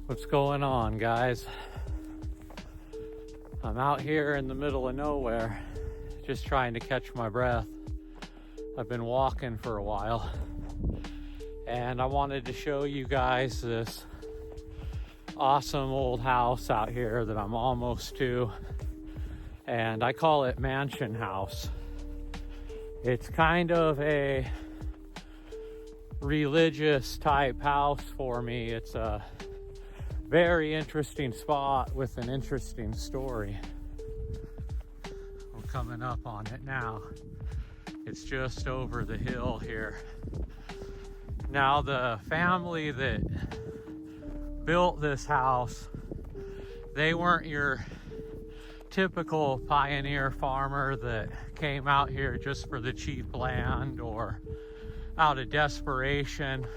What's going on, guys? I'm out here in the middle of nowhere, just trying to catch my breath. I've been walking for a while, and I wanted to show you guys this awesome old house out here that I'm almost to, and I call it MansionHouse. It's kind of a religious type house for me. It's a very interesting spot with an interesting story. We're coming up on it now. It's just over the hill here. Now, the family that built this house, they weren't your typical pioneer farmer that came out here just for the cheap land or out of desperation,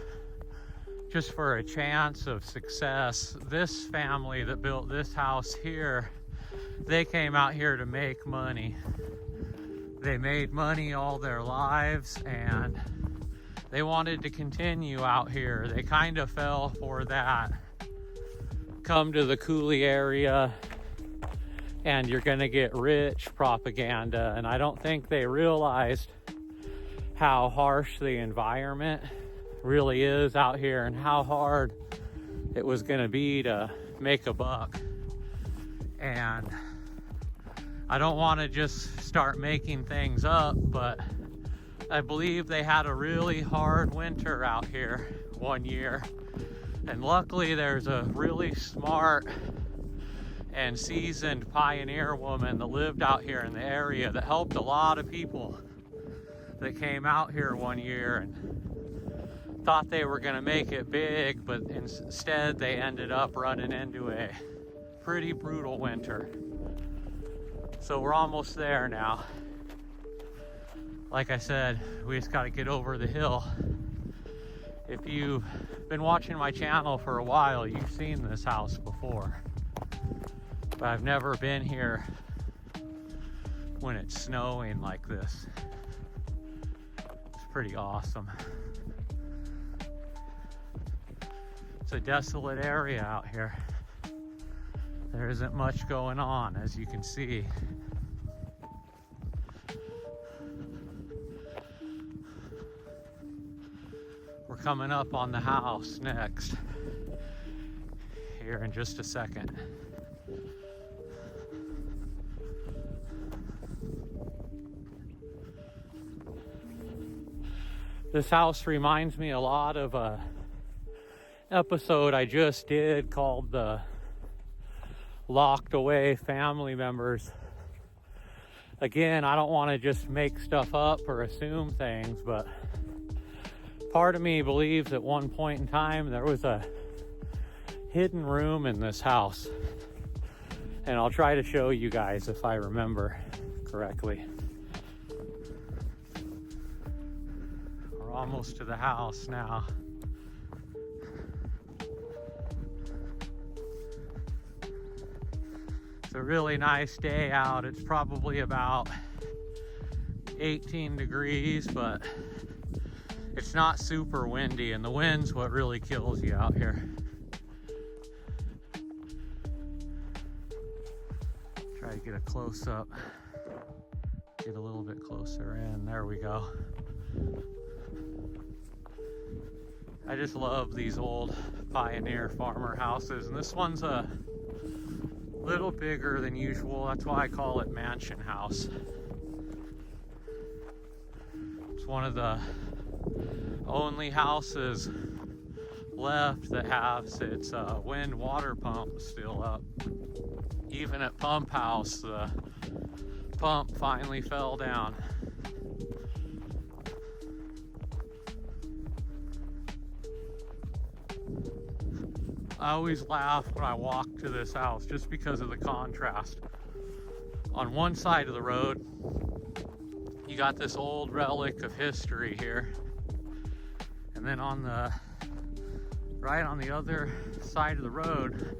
just for a chance of success. This family that built this house here, they came out here to make money. They made money all their lives, and they wanted to continue out here. They kind of fell for that come to the Cooley area and you're gonna get rich propaganda. And I don't think they realized how harsh the environment really is out here and how hard it was going to be to make a buck. And I don't want to just start making things up, but I believe they had a really hard winter out here one year, and luckily there's a really smart and seasoned pioneer woman that lived out here in the area that helped a lot of people that came out here one year and thought they were going to make it big, but instead they ended up running into a pretty brutal winter. So we're almost there now. Like I said, we just got to get over the hill. If you've been watching my channel for a while, you've seen this house before, but I've never been here when it's snowing like this. It's pretty awesome. It's a desolate area out here. There isn't much going on, as you can see. We're coming up on the house next, here in just a second. This house reminds me a lot of a episode I just did called the Locked Away Family Members. Again, I don't want to just make stuff up or assume things, but part of me believes at one point in time there was a hidden room in this house, and I'll try to show you guys if I remember correctly. We're almost to the house now. It's a really nice day out. It's probably about 18 degrees, but it's not super windy, and the wind's what really kills you out here. Try to get a close up, get a little bit closer in. There we go. I just love these old pioneer farmer houses, and this one's a little bigger than usual. That's why I call it MansionHouse. It's one of the only houses left that has its wind water pump still up. Even at Pump House, the pump finally fell down. I always laugh when I walk to this house just because of the contrast. On one side of the road, you got this old relic of history here. And then on the right on the other side of the road,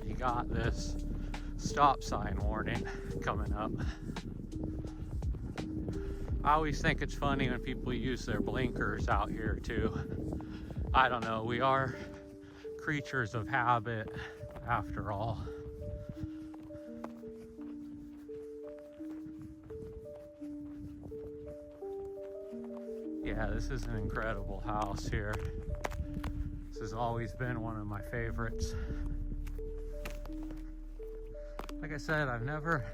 you got this stop sign warning coming up. I always think it's funny when people use their blinkers out here too. I don't know, we are creatures of habit after all. Yeah, this is an incredible house here. This has always been one of my favorites. Like I said, I've never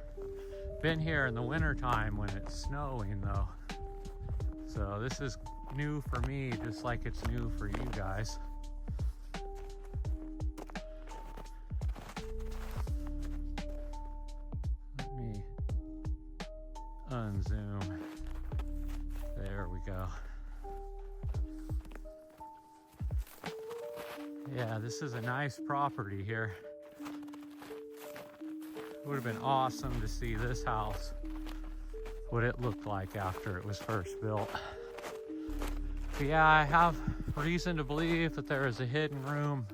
been here in the wintertime when it's snowing though. So this is new for me, just like it's new for you guys. Let me unzoom. There we go. Yeah, this is a nice property here. It would have been awesome to see this house, what it looked like after it was first built. But yeah, I have reason to believe that there is a hidden room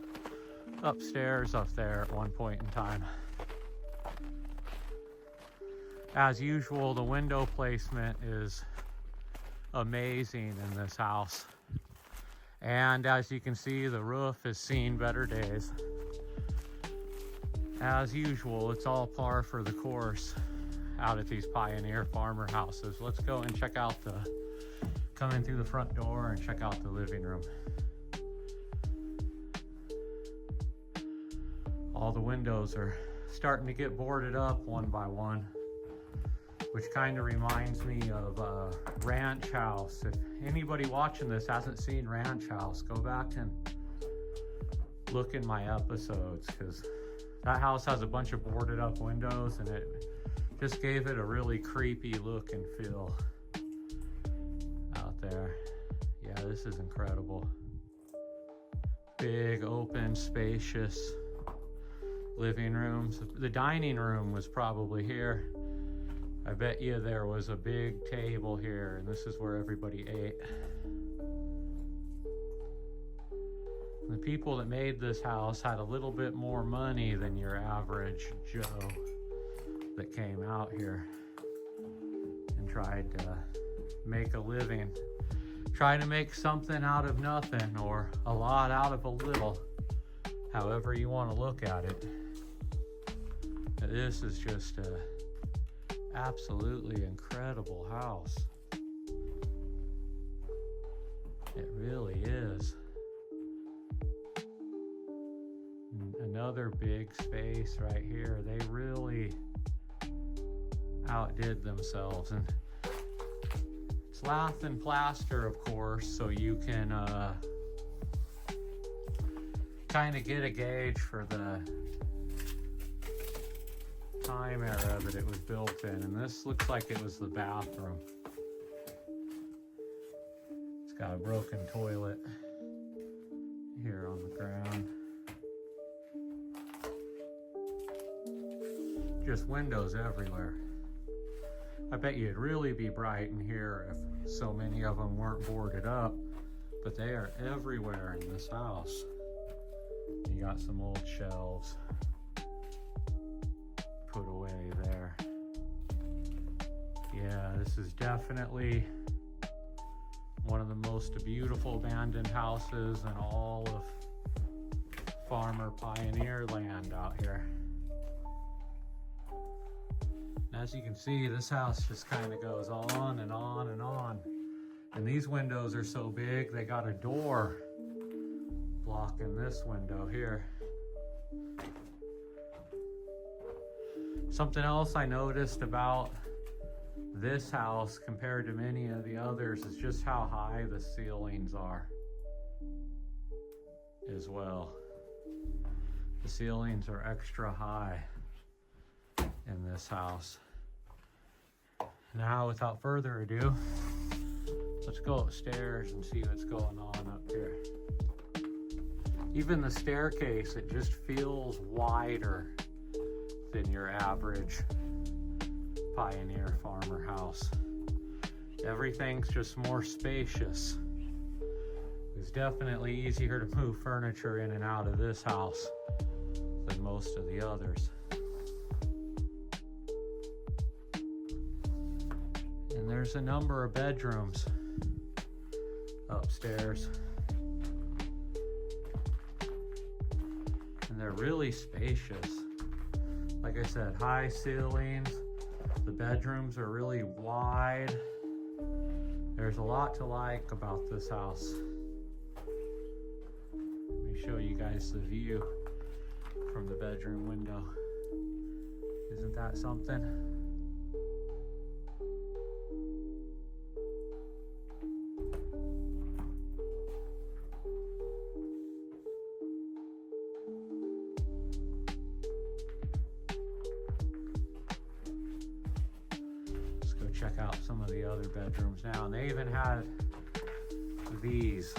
upstairs up there at one point in time. As usual, the window placement is amazing in this house. And as you can see, the roof has seen better days. As usual, it's all par for the course out at these pioneer farmer houses. Let's go and check out come in through the front door and check out the living room. All the windows are starting to get boarded up one by one, which kind of reminds me of Ranch House. If anybody watching this hasn't seen Ranch House, go back and look in my episodes, because that house has a bunch of boarded up windows and it just gave it a really creepy look and feel out there. Yeah, this is incredible. Big, open, spacious living rooms. The dining room was probably here. I bet you there was a big table here, and this is where everybody ate. The people that made this house had a little bit more money than your average Joe that came out here and tried to make a living, try to make something out of nothing or a lot out of a little, however you want to look at it. This is just a absolutely incredible house. It really is. Another big space right here. They really outdid themselves, and it's lath and plaster, of course, so you can kind of get a gauge for the time era that it was built in. And this looks like it was the bathroom. It's got a broken toilet here on the ground. Just windows everywhere. I bet you it'd really be bright in here if so many of them weren't boarded up, but they are everywhere in this house. You got some old shelves put away there. Yeah, this is definitely one of the most beautiful abandoned houses in all of farmer pioneer land out here. As you can see, this house just kind of goes on and on and on. And these windows are so big, they got a door blocking this window here. Something else I noticed about this house compared to many of the others is just how high the ceilings are as well. The ceilings are extra high in this house. Now, without further ado, let's go upstairs and see what's going on up here. Even the staircase, it just feels wider than your average pioneer farmer house. Everything's just more spacious. It's definitely easier to move furniture in and out of this house than most of the others. And there's a number of bedrooms upstairs. they're really spacious. Like I said, high ceilings. The bedrooms are really wide. There's a lot to like about this house. Let me show you guys the view from the bedroom window. Isn't that something? Let's go check out some of the other bedrooms now. And they even had these.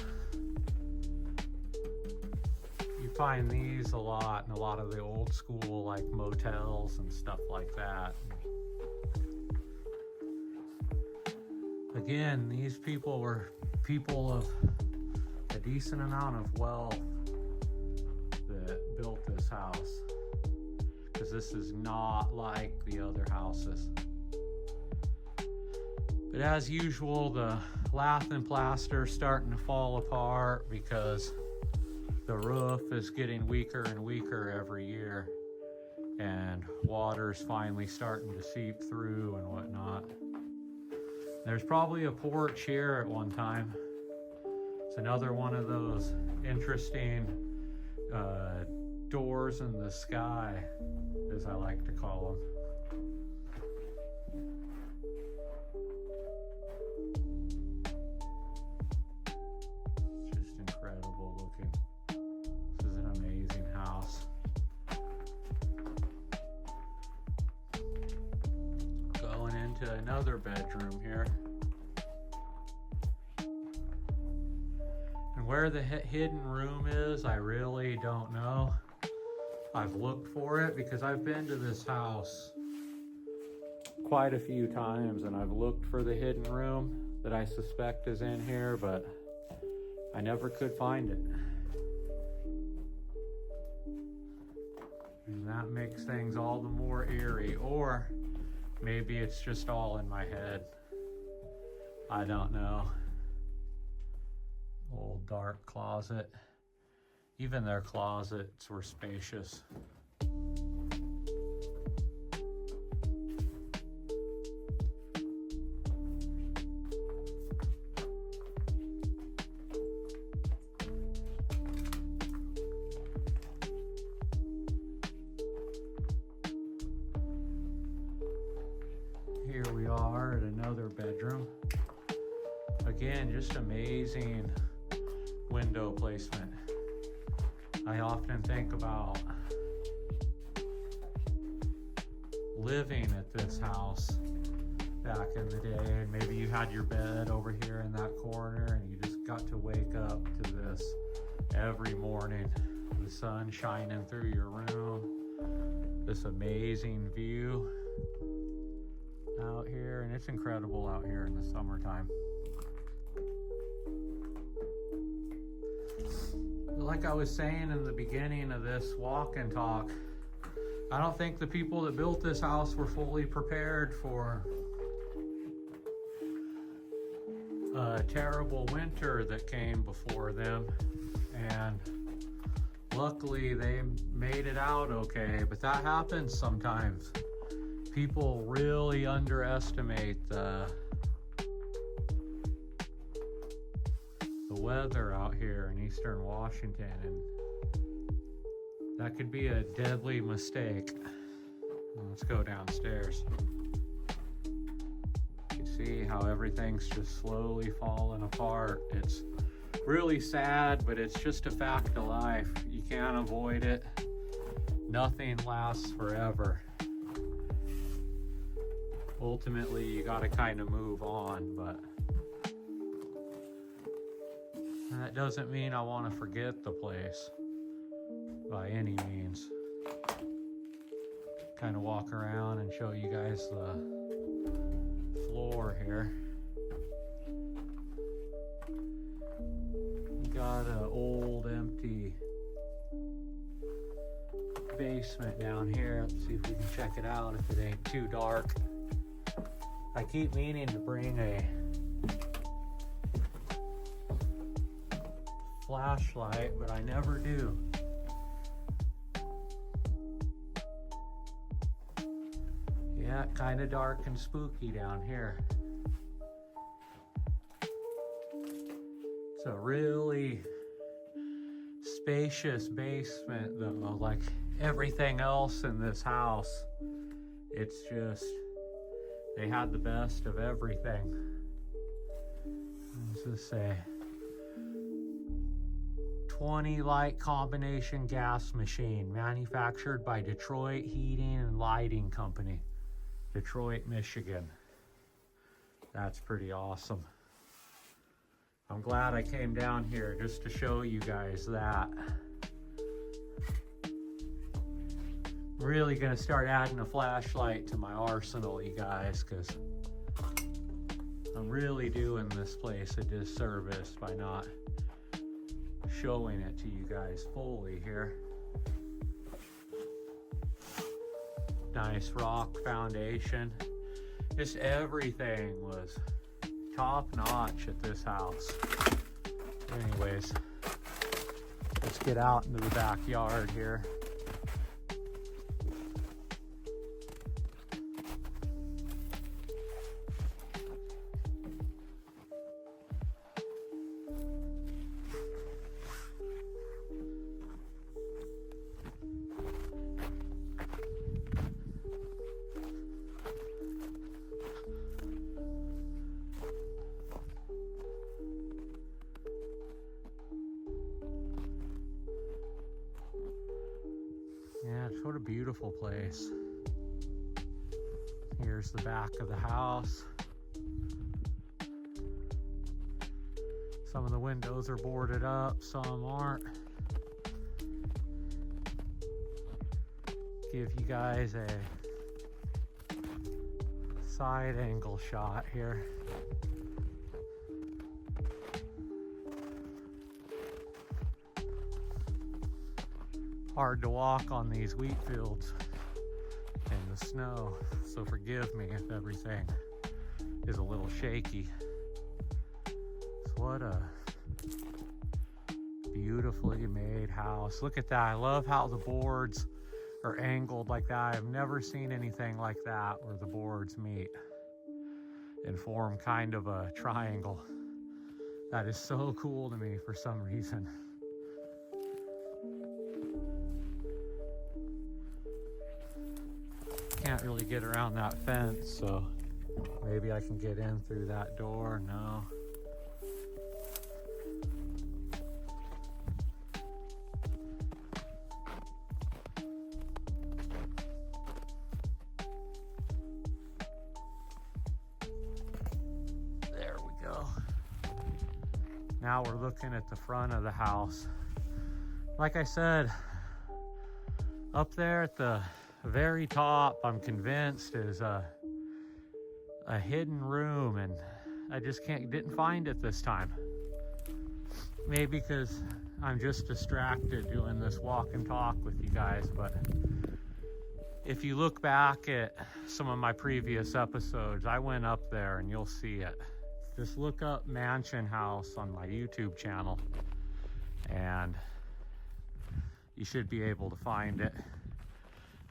You find these a lot in a lot of the old school like motels and stuff like that. Again, these people were people of a decent amount of wealth that built this house, because this is not like the other houses. But as usual, the lath and plaster starting to fall apart because the roof is getting weaker and weaker every year, and water's finally starting to seep through and whatnot. There's probably a porch here at one time. It's another one of those interesting doors in the sky, as I like to call them. Another bedroom here, and where the hidden room is, I really don't know. I've looked for it because I've been to this house quite a few times, and I've looked for the hidden room that I suspect is in here, but I never could find it. And that makes things all the more eerie. Or maybe it's just all in my head. I don't know. Old dark closet. Even their closets were spacious. Here we are at another bedroom. Again, just amazing window placement. I often think about living at this house back in the day, and maybe you had your bed over here in that corner and you just got to wake up to this every morning. The sun shining through your room, this amazing view out here, and it's incredible out here in the summertime. Like I was saying in the beginning of this walk and talk, I don't think the people that built this house were fully prepared for a terrible winter that came before them, and luckily they made it out okay. But that happens sometimes. People really underestimate the weather out here in eastern Washington, and that could be a deadly mistake. Let's go downstairs. You can see how everything's just slowly falling apart. It's really sad, but it's just a fact of life. You can't avoid it. Nothing lasts forever. Ultimately, you got to kind of move on, but that doesn't mean I want to forget the place by any means. Kind of walk around and show you guys the floor here. You got an old empty basement down here. Let's see if we can check it out if it ain't too dark. I keep meaning to bring a flashlight, but I never do. Yeah, kind of dark and spooky down here. It's a really spacious basement though, like everything else in this house. It's just, they had the best of everything. What's this say? 20 light combination gas machine, manufactured by Detroit Heating and Lighting Company, Detroit, Michigan. That's pretty awesome. I'm glad I came down here just to show you guys that. I'm really gonna start adding a flashlight to my arsenal, you guys, because I'm really doing this place a disservice by not showing it to you guys fully here. Nice rock foundation. Just everything was top notch at this house. Anyways, let's get out into the backyard here. Yeah, it's what a beautiful place. Here's the back of the house. Some of the windows are boarded up, some aren't. Give you guys a side angle shot here. Hard to walk on these wheat fields in the snow, so forgive me if everything is a little shaky. So what a beautifully made house. Look at that. I love how the boards are angled like that. I've never seen anything like that where the boards meet and form kind of a triangle. That is so cool to me for some reason. Can't really get around that fence, so maybe I can get in through that door. No. There we go. Now we're looking at the front of the house. Like I said, up there at the very top, I'm convinced is a hidden room, and I just didn't find it this time. Maybe because I'm just distracted doing this walk and talk with you guys, but if you look back at some of my previous episodes, I went up there and you'll see it. Just look up MansionHouse on my YouTube channel and you should be able to find it.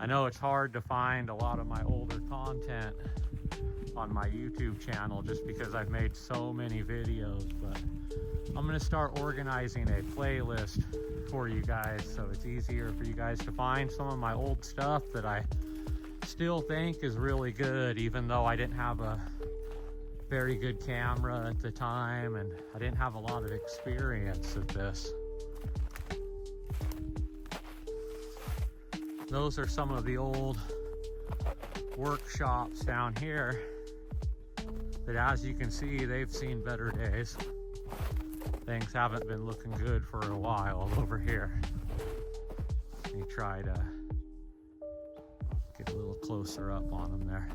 I know it's hard to find a lot of my older content on my YouTube channel just because I've made so many videos, but I'm gonna start organizing a playlist for you guys so it's easier for you guys to find some of my old stuff that I still think is really good, even though I didn't have a very good camera at the time and I didn't have a lot of experience at this. Those are some of the old workshops down here that, as you can see, they've seen better days. Things haven't been looking good for a while over here. Let me try to get a little closer up on them there.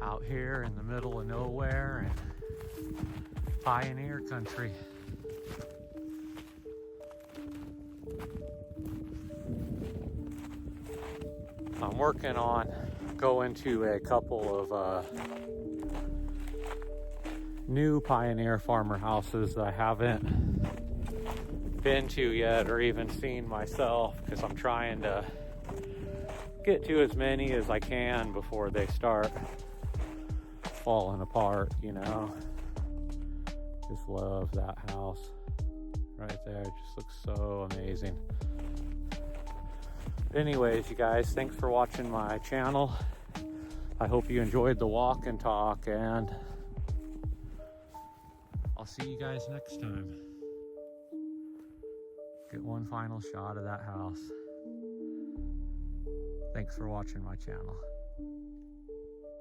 out here in the middle of nowhere and pioneer country. I'm working on going to a couple of new pioneer farmer houses that I haven't been to yet or even seen myself, because I'm trying to get to as many as I can before they start falling apart, you know. Just love that house right there. It just looks so amazing. Anyways, you guys, thanks for watching my channel. I hope you enjoyed the walk and talk, and I'll see you guys next time. Get one final shot of that house. Thanks for watching my channel.